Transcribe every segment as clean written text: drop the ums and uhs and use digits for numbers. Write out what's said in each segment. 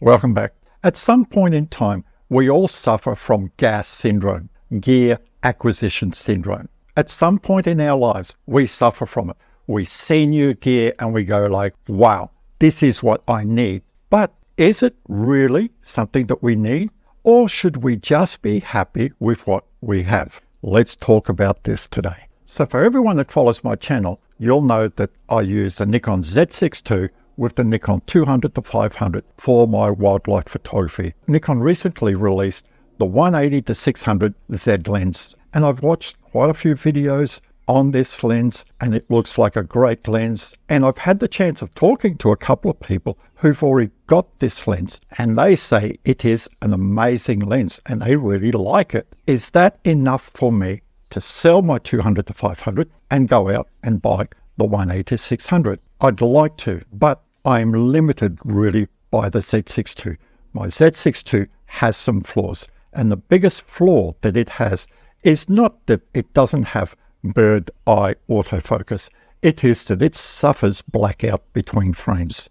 Welcome back. At some point in time, we all suffer from GAS syndrome, gear acquisition syndrome. At some point in our lives, we suffer from it. We see new gear and we go like, wow, this is what I need. But is it really something that we need? Or should we just be happy with what we have? Let's talk about this today. So for everyone that follows my channel, you'll know that I use the Nikon Z6II with the Nikon 200-500 for my wildlife photography. Nikon recently released the 180-600 Z lens, and I've watched quite a few videos on this lens and it looks like a great lens. And I've had the chance of talking to a couple of people who've already got this lens and they say it is an amazing lens and they really like it. Is that enough for me to sell my 200-500 and go out and buy the 180-600? I'd like to, but I'm limited really by the Z6II. My Z6II has some flaws, and the biggest flaw that it has is not that it doesn't have bird eye autofocus. It is that it suffers blackout between frames.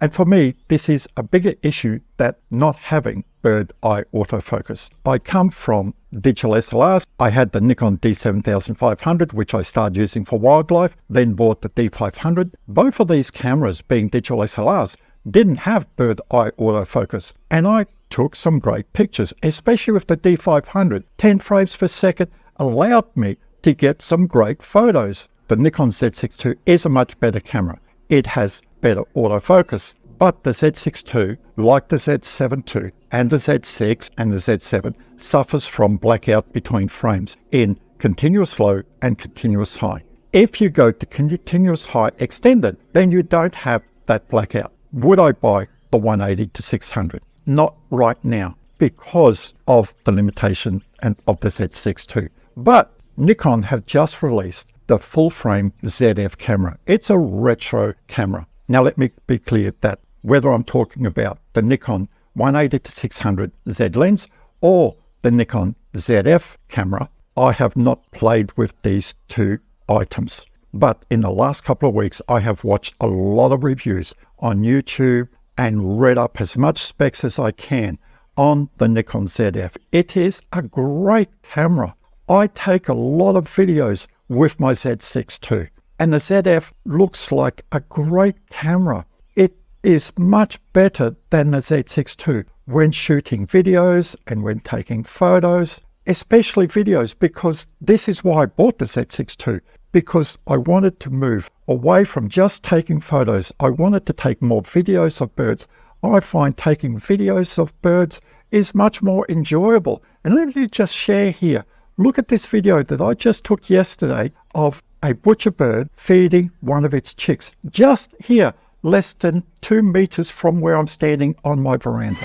And for me, this is a bigger issue than not having bird eye autofocus. I come from digital SLRs. I had the Nikon D7500, which I started using for wildlife, then bought the D500. Both of these cameras, being digital SLRs, didn't have bird eye autofocus. And I took some great pictures, especially with the D500. 10 frames per second allowed me to get some great photos. The Nikon Z6II is a much better camera. It has better autofocus, but the Z6II, like the Z7II and the Z6 and the Z7, suffers from blackout between frames in continuous low and continuous high. If you go to continuous high extended, then you don't have that blackout. Would I buy the 180-600? Not right now because of the limitation and of the Z6II. But Nikon have just released the full frame Zf camera. It's a retro camera. Now let me be clear that whether I'm talking about the Nikon 180-600 Z lens or the Nikon Zf camera, I have not played with these two items. But in the last couple of weeks, I have watched a lot of reviews on YouTube and read up as much specs as I can on the Nikon Zf. It is a great camera. I take a lot of videos with my Z6II, and the Zf looks like a great camera. It is much better than the Z6II when shooting videos and when taking photos, especially videos, because this is why I bought the Z6II, because I wanted to move away from just taking photos. I wanted to take more videos of birds. I find taking videos of birds is much more enjoyable. And let me just share here. Look at this video that I just took yesterday of a butcher bird feeding one of its chicks, just here, less than 2 meters from where I'm standing on my veranda.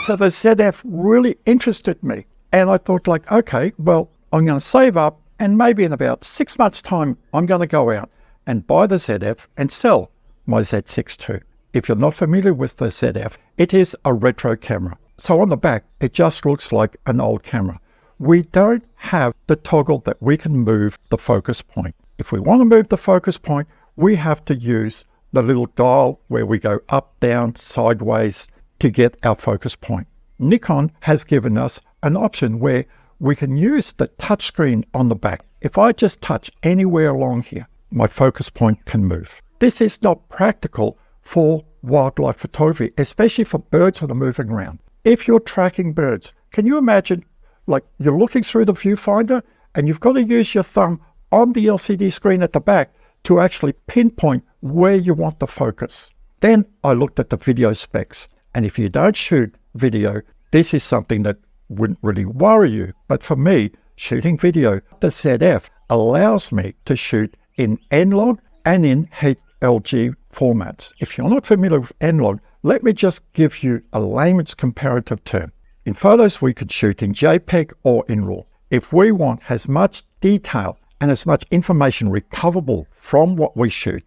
So the Zf really interested me. And I thought like, okay, well, I'm going to save up and maybe in about 6 months' time, I'm going to go out and buy the Zf and sell my Z6II. If you're not familiar with the Zf, it is a retro camera. So on the back, it just looks like an old camera. We don't have the toggle that we can move the focus point. If we want to move the focus point, we have to use the little dial where we go up, down, sideways to get our focus point. Nikon has given us an option where we can use the touchscreen on the back. If I just touch anywhere along here, my focus point can move. This is not practical for wildlife photography, especially for birds that are moving around. If you're tracking birds, can you imagine like you're looking through the viewfinder and you've got to use your thumb on the LCD screen at the back to actually pinpoint where you want the focus. Then I looked at the video specs. And if you don't shoot video, this is something that wouldn't really worry you. But for me, shooting video, the Zf allows me to shoot in N-Log and in HLG formats. If you're not familiar with N-Log, let me just give you a layman's comparative term. In photos, we could shoot in JPEG or in RAW. If we want as much detail and as much information recoverable from what we shoot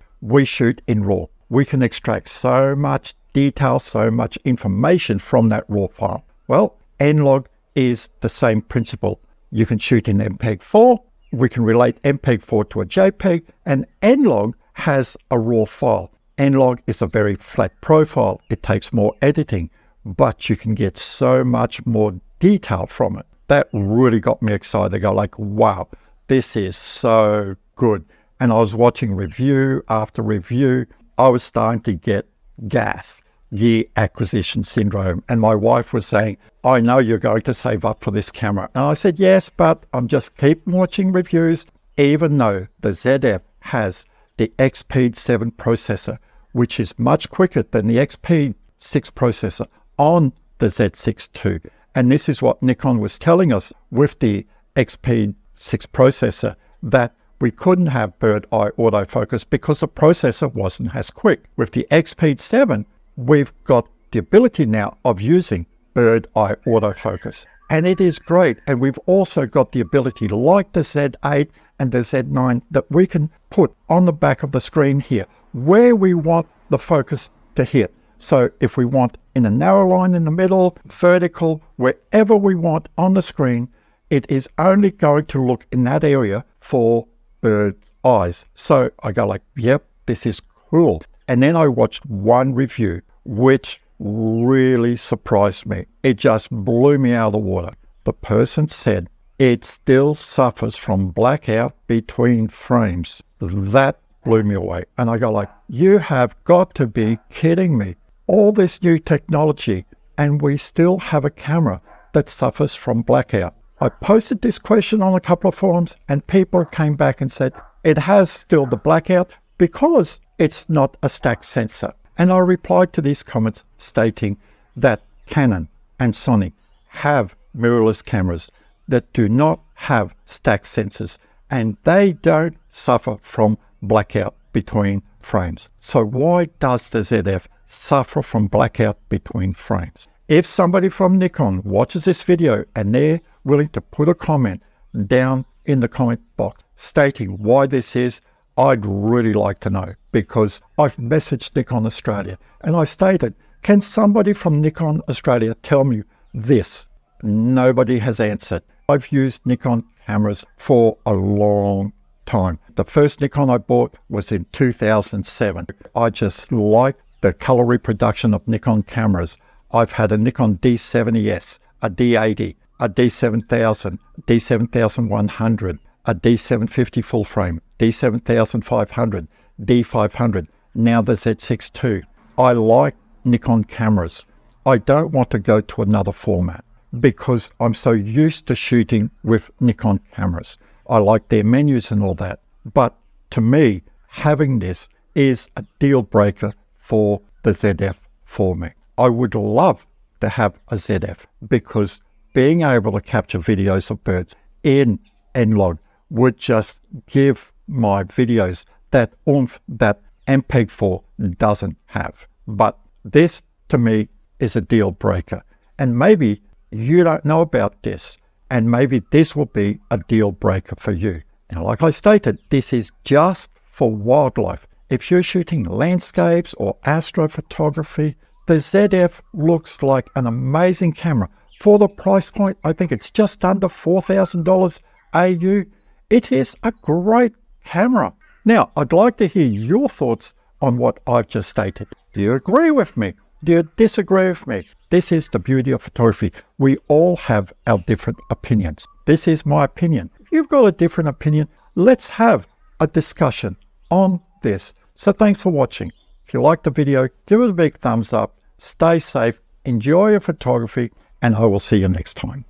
in RAW. We can extract so much detail, so much information from that raw file. Well, N-Log is the same principle. You can shoot in MPEG-4. We can relate MPEG-4 to a JPEG, and N-Log has a raw file. N-Log is a very flat profile. It takes more editing, but you can get so much more detail from it. That really got me excited. I go like, wow, this is so good. And I was watching review after review. I was starting to get gas, gear acquisition syndrome. And my wife was saying, I know you're going to save up for this camera. And I said, yes, but I'm just keep watching reviews, even though the ZF has the XP7 processor, which is much quicker than the XP6 processor on the Z6II. And this is what Nikon was telling us with the XP6 processor, that we couldn't have bird eye autofocus because the processor wasn't as quick. With the XP7, we've got the ability now of using bird eye autofocus, and it is great. And we've also got the ability, like the Z8 and the Z9, that we can put on the back of the screen here where we want the focus to hit. So if we want in a narrow line in the middle, vertical, wherever we want on the screen, it is only going to look in that area for bird's eyes. So I go like, yep, this is cool. And then I watched one review, which really surprised me. It just blew me out of the water. The person said it still suffers from blackout between frames. That blew me away. And I go like, you have got to be kidding me. All this new technology, and we still have a camera that suffers from blackout. I posted this question on a couple of forums, and people came back and said it has still the blackout because it's not a stack sensor. And I replied to these comments stating that Canon and Sony have mirrorless cameras that do not have stack sensors, and they don't suffer from blackout between frames. So why does the ZF suffer from blackout between frames? If somebody from Nikon watches this video and they're willing to put a comment down in the comment box stating why this is, I'd really like to know, because I've messaged Nikon Australia and I stated, can somebody from Nikon Australia tell me this? Nobody has answered. I've used Nikon cameras for a long time. The first Nikon I bought was in 2007. I just like the color reproduction of Nikon cameras. I've had a Nikon D70S, a D80, a D7000, D7100, a D750 full frame, D7500, D500, now the Z6II. I like Nikon cameras. I don't want to go to another format because I'm so used to shooting with Nikon cameras. I like their menus and all that. But to me, having this is a deal breaker for the ZF for me. I would love to have a ZF because being able to capture videos of birds in N-Log would just give my videos that oomph that MPEG-4 doesn't have. But this, to me, is a deal breaker. And maybe you don't know about this, and maybe this will be a deal breaker for you. Now, like I stated, this is just for wildlife. If you're shooting landscapes or astrophotography, the ZF looks like an amazing camera. For the price point, I think it's just under $4,000 AU. It is a great camera. Now, I'd like to hear your thoughts on what I've just stated. Do you agree with me? Do you disagree with me? This is the beauty of photography. We all have our different opinions. This is my opinion. If you've got a different opinion, let's have a discussion on this. So thanks for watching. If you liked the video, give it a big thumbs up. Stay safe, enjoy your photography, and I will see you next time.